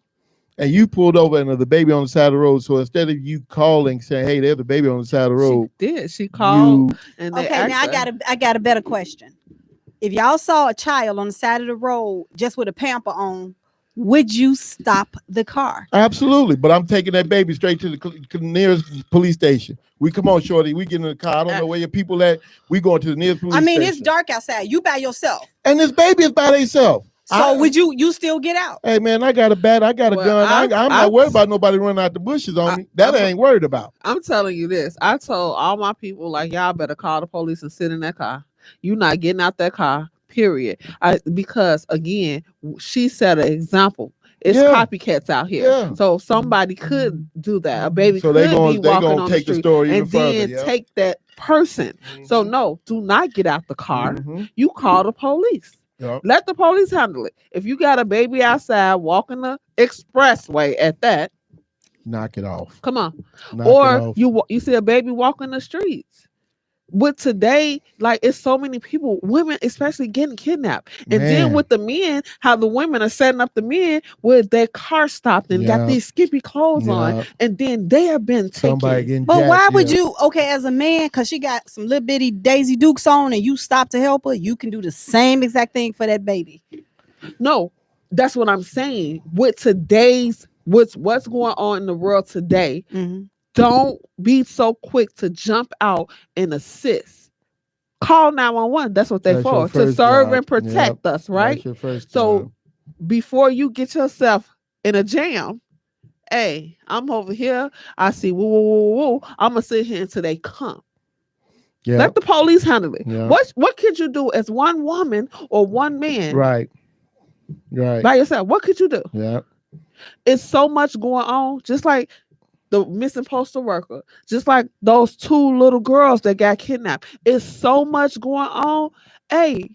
And you pulled over and the baby on the side of the road. So instead of you calling, saying, hey, there's the baby on the side of the road. She did. She called You, and they Okay, now asked her. I got a better question. If y'all saw a child on the side of the road just with a pamper on, would you stop the car? absolutely. But I'm taking that baby straight to the nearest police station. We come on, shorty. We get in the car. I don't know where your people at. We going to the nearest police I mean, station. it's dark outside. You by yourself. And this baby is by themselves. So would you still get out? Hey man, I got a bat. I got a Well, gun. I'm not worried about nobody running out the bushes on me. That I ain't worried about. I'm telling you this. I told all my people, like, y'all better call the police and sit in that car. You not getting out that car, period. Because again, she set an example. It's Yeah. copycats out here. Yeah. So somebody could do that. A baby So could they gonna be walking on take the the street story even and further. then Yeah. take that person. So no, do not get out the car. Mhm. You call the police. Yep. Let the police handle it. If you got a baby outside walking the expressway at that, Knock it off. come on. Knock it Or off. you see a baby walking the streets. With today, like it's so many people, women especially getting kidnapped. And then Man. with the men, how the women are setting up the men with their car stopped and Yeah. got these skimpy clothes on, Yeah. and then they have been Somebody taken. getting But jacked, why would yeah. you, okay, as a man, because she got some little bitty Daisy Dukes on and you stop to help her, you can do the same exact thing for that baby. No, that's what I'm saying. With today's what's going on in the world today, Mhm. don't be so quick to jump out and assist. Call 911. That's what they're That's your for, to first serve job. and protect us, right? That's your first So job. before you get yourself in a jam, hey, I'm over here. I see woo woo woo woo. I'm gonna sit here until they come. Yeah. Let the police handle it. Yeah. What could you do as one woman or one man Right. Right. by yourself? What could you do? Yeah. It's so much going on, just like the missing postal worker, just like those two little girls that got kidnapped. It's so much going on. Hey,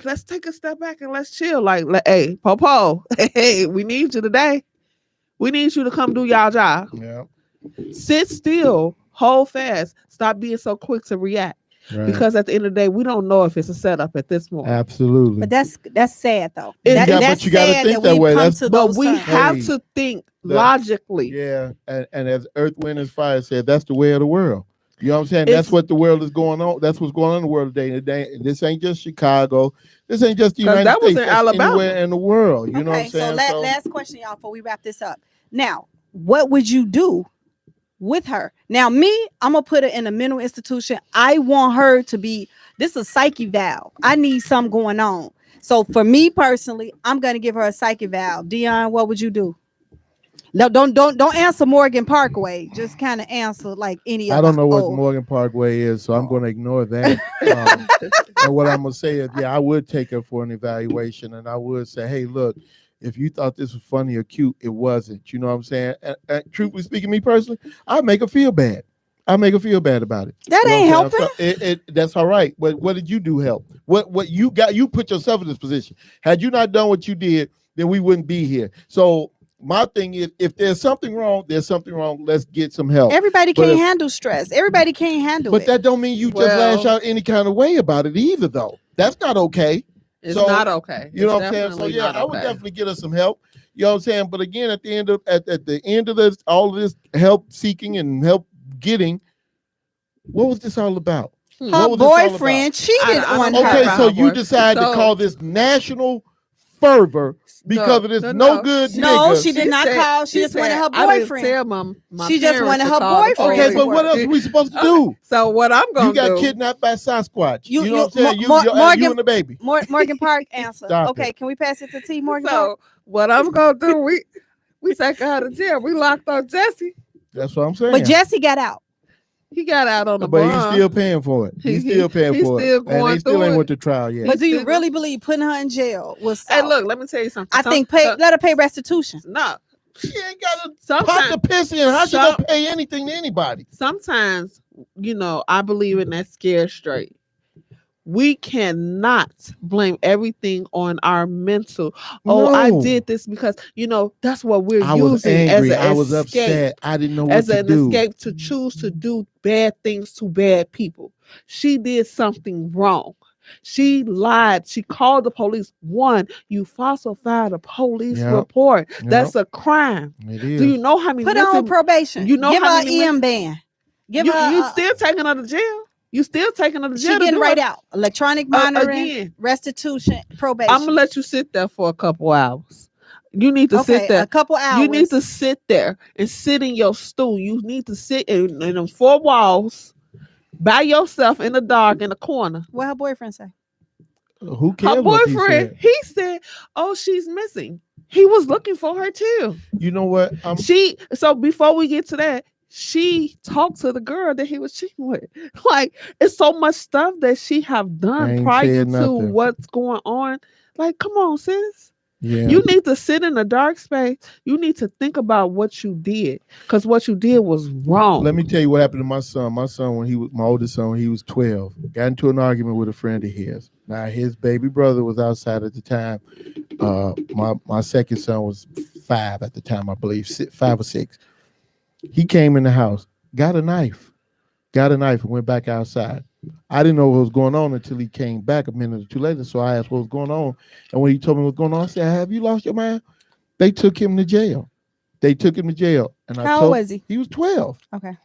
let's take a step back and let's chill. Like hey, Popo, hey, we need you today. We need you to come do y'all job. Yeah. Sit still, hold fast, stop being so quick to react. Right. Because at the end of the day, we don't know if it's a setup at this moment. Absolutely. But that's sad though. Yeah, but That's you gotta sad think that we've way. come That's- to But those we terms. have Hey, to think that- logically. Yeah. And as Earth, Wind, and Fire said, that's the way of the world. You know what I'm saying? It's- That's what the world is going on. That's what's going on in the world today. This ain't just Chicago. This ain't just the 'Cause United that was States. in That's Alabama. anywhere in the world. You know what I'm Okay, saying? so last question, y'all, before we wrap this up. Now, what would you do with her? Now, me, I'm gonna put her in a mental institution. I want her to be this is a psyche valve. I need something going on. So for me personally, I'm gonna give her a psyche valve. Dion, what would you do? No, don't answer Morgan Parkway. Just kind of answer like any I other. don't know what oh. Morgan Parkway is, so I'm going to ignore that. And what I'm going to say is, yeah, I would take her for an evaluation, and I would say, hey, look, if you thought this was funny or cute, it wasn't. You know what I'm saying? And truthfully speaking, me personally, I'd make her feel bad. I make her feel bad about it. That You know ain't what I'm helping. saying? That's all right. But what did you do help? What you got? You put yourself in this position. Had you not done what you did, then we wouldn't be here. So my thing is, if there's something wrong, there's something wrong. Let's get some help. Everybody But can't if- handle stress. Everybody can't handle But it. that don't mean you just lash out any kind of way about it either, though. That's not okay. It's So, not okay. You know It's what I'm saying? So definitely yeah, not I would okay. definitely get us some help. You know what I'm saying? But again, at the end of at the end of this, all of this help seeking and help getting, what was this all about? Her What was this all boyfriend about? cheated I on don't her. care Okay, about so her you boy. decide to So- call this national fervor because of this no good No, nigga. she did not call. She just wanted her boyfriend. I didn't tell my She just parents wanted to her call the boyfriend. Okay, to but what work. else are we supposed to do? So what I'm You gonna got do? kidnapped by Sasquatch. You- You know what I'm saying? Mo- You Morgan- and the baby. Morgan Park answer. Stop Okay, can we pass it to T Morgan Park? So what I'm gonna do? We taking her to jail. We locked up Jesse. That's what I'm saying. But Jesse got out. He got out on the But bond. he's still paying for it. He's still paying he's for still it. And going they still through ain't it. went to trial yet. But do you still- really believe putting her in jail was Hey, solid? look, let me tell you something. I think let her pay restitution. No. She ain't got to pop Sometimes, the piss in. How she gonna pay anything to anybody? sometimes, I believe in that scare straight. We cannot blame everything on our mental. Oh, I No. did this because that's what we're I was using angry. as an I was escape. upset. I didn't know what As to an do. escape to choose to do bad things to bad people. She did something wrong. She lied. She called the police. One, you falsified a police Yep. report. Yep. That's a crime. It is. Do you know how many? Put her on probation. You know Give how her an many EM ban. Give you her. still taking her to jail. You still taking her to jail. She to getting do right it. out. Electronic monitoring, Again, restitution, probation. I'm gonna let you sit there for a couple hours. You need to sit there. A couple hours. You need to sit there and sit in your stool. You need to sit in them four walls by yourself in the dark in the corner. What her boyfriend say? Who cares Her what he boyfriend, said? he said, "Oh, she's missing." He was looking for her too. You know what? So before we get to that, she talked to the girl that he was cheating with. Like, it's so much stuff that she have done Ain't prior said to nothing. what's going on. Like, come on, sis. Yeah. You need to sit in a dark space. You need to think about what you did, because what you did was wrong. Let me tell you what happened to my son. My son, when he was my oldest son, when he was 12, got into an argument with a friend of his. Now his baby brother was outside at the time. My second son was 5 at the time, I believe, 5 or 6. He came in the house, got a knife, and went back outside. I didn't know what was going on until he came back a minute or two later. So I asked what was going on. And when he told me what was going on, I said, "Have you lost your mind?" They took him to jail. And How old was he? He was 12. Okay.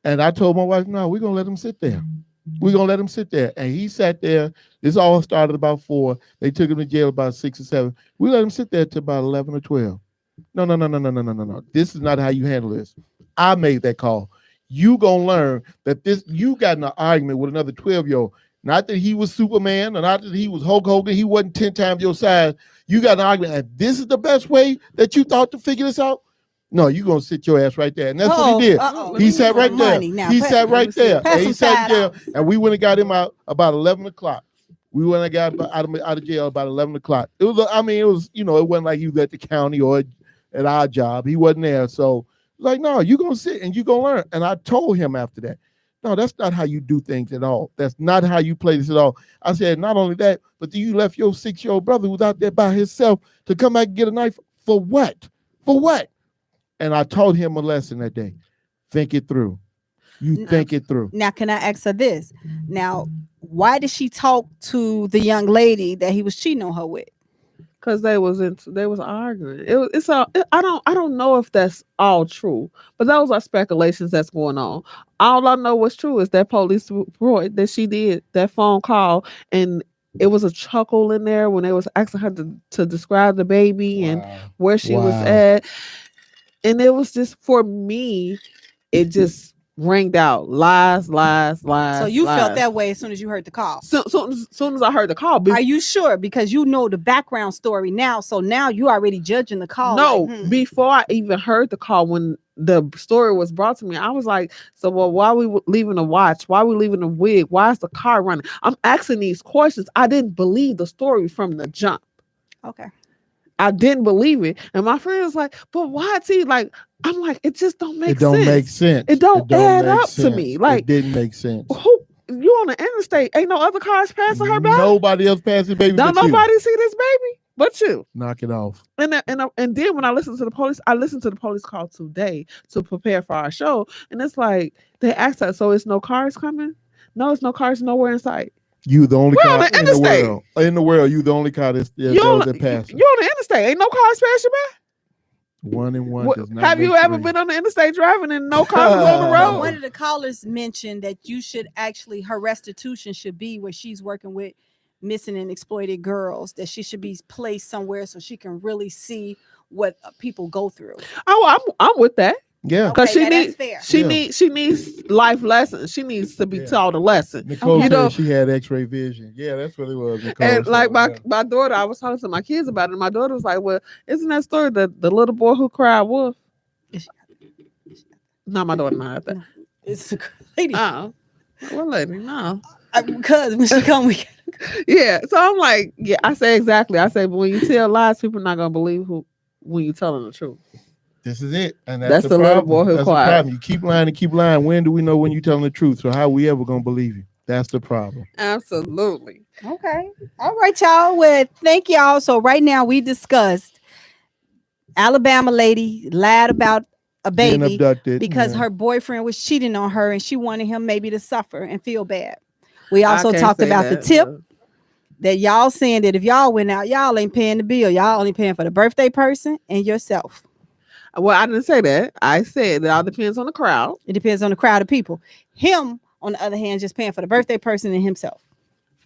And I told my wife, "No, we're going to let him sit there. We're going to let him sit there." And he sat there. This all started about 4. They took him to jail about 6 or 7. We let him sit there till about 11 or 12. No. This is not how you handle this. I made that call. You gonna learn that you got in an argument with another 12-year-old. Not that he was Superman, or not that he was Hulk Hogan. He wasn't 10 times your size. You got an argument, and this is the best way that you thought to figure this out? No, you gonna sit your ass right there. And that's what he did. He sat right there. He sat right there. And he sat there, and we went and got him out about 11 o'clock. We went and got him out of jail about 11 o'clock. It was, it wasn't like he was at the county or at our job. He wasn't there. So, like, no, you're going to sit and you're going to learn. And I told him after that, no, that's not how you do things at all. That's not how you play this at all. I said, not only that, but you left your 6-year-old brother who's out there by himself to come back and get a knife for what? For what? And I taught him a lesson that day. Think it through. Think it through. Now, can I ask her this? Now, why did she talk to the young lady that he was cheating on her with? Because they was arguing. I don't know if that's all true, but those are speculations that's going on. All I know what's true is that police report that she did that phone call, and it was a chuckle in there when they was asking her to describe the baby and where she was at, and it was just, for me, it just rang out lies. So you lies. felt that way as soon as you heard the call. Soon as I heard the call. Are you sure? Because you know the background story now. So now you already judging the call. No, like, before I even heard the call, when the story was brought to me, I was like, so, well, why are we leaving the watch? Why are we leaving the wig? Why is the car running? I'm asking these questions. I didn't believe the story from the jump. Okay. I didn't believe it. And my friend was like, but why, T? Like, I'm like, it just don't make sense. It don't make sense. It don't add make up to sense. me. Like, it didn't make sense. who you on the interstate? Ain't no other cars passing her by? Nobody else passing, baby. Don't but you. nobody see this baby but you. Knock it off. And then when I listened to the police, I listened to the police call today to prepare for our show. And it's like, they asked us, so it's no cars coming? No, it's no cars nowhere in sight. You the only We're car on the in the interstate. world. In the world, you the only car that You on passing. the interstate. Ain't no cars passing by? One and one does not Have you make ever three. been on the interstate driving and no cars on the road? One of the callers mentioned that you should actually, her restitution should be where she's working with missing and exploited girls, that she should be placed somewhere so she can really see what people go through. Oh, I'm with that. Yeah. Because Okay, that's fair. she needs life lessons. She needs to be taught a lesson. Nicole Okay. said she had X-ray vision. Yeah, that's what it was. Nicole And said, like yeah. my daughter, I was talking to my kids about it. And my daughter was like, "Well, isn't that story the little boy who cried wolf?" No, my daughter not that. It's a lady. Oh, what lady? No. Because when she come, we Yeah. So I'm like, yeah. I say exactly. I say, but when you tell lies, people not gonna believe when you telling the truth. This is it. And That's the little boy who That's the cried. problem. You keep lying and keep lying. When do we know when you're telling the truth? So how we ever gonna believe you? That's the problem. Absolutely. Okay. All right, y'all. Well, thank y'all. So right now we discussed Alabama lady lied about a Being baby abducted because yeah. her boyfriend was cheating on her and she wanted him maybe to suffer and feel bad. We also I can't talked say about the that, tip but- that y'all saying that if y'all went out, y'all ain't paying the bill. Y'all only paying for the birthday person and yourself. Well, I didn't say that. I said it all depends on the crowd. It depends on the crowd of people. Him, on the other hand, just paying for the birthday person and himself.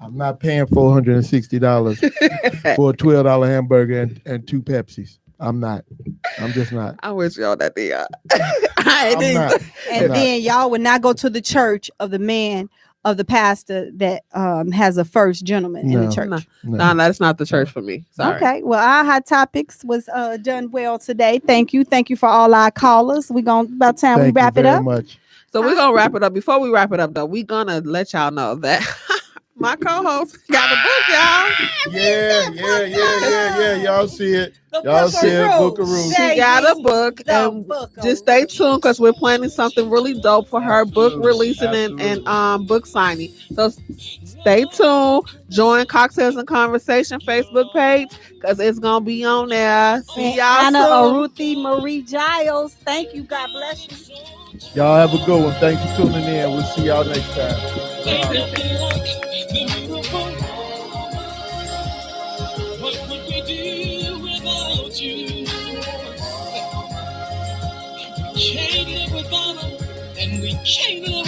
I'm not paying $460 for a $12 hamburger and 2 Pepsis. I'm not. I'm just not. I wish y'all that they are. I'm not. And Nah. then y'all would not go to the church of the man of the pastor that has a first gentleman in No. the church. No, that's not the church for me. Sorry. Okay. Well, our hot topics was done well today. Thank you. Thank you for all our callers. We're going about time Thank we wrap you it very up. much. So we're gonna wrap it up. Before we wrap it up, though, we're gonna let y'all know that my co-host got a book, y'all. Yeah. Y'all see it. The Y'all Book of see it. Book of Rules. Rules. She got a book, The and Book of just stay Rules. tuned because we're planning something really dope for her book Absolutely, releasing and absolutely. book signing. So stay tuned. Join Cocktails and Conversation Facebook page because it's gonna be on there. See And y'all Anna soon. Aruthi Marie Giles. Thank you. God bless you. Y'all have a good one. Thanks for tuning in. We'll see y'all next time. What would we do without you? We can't live without them, and we can't live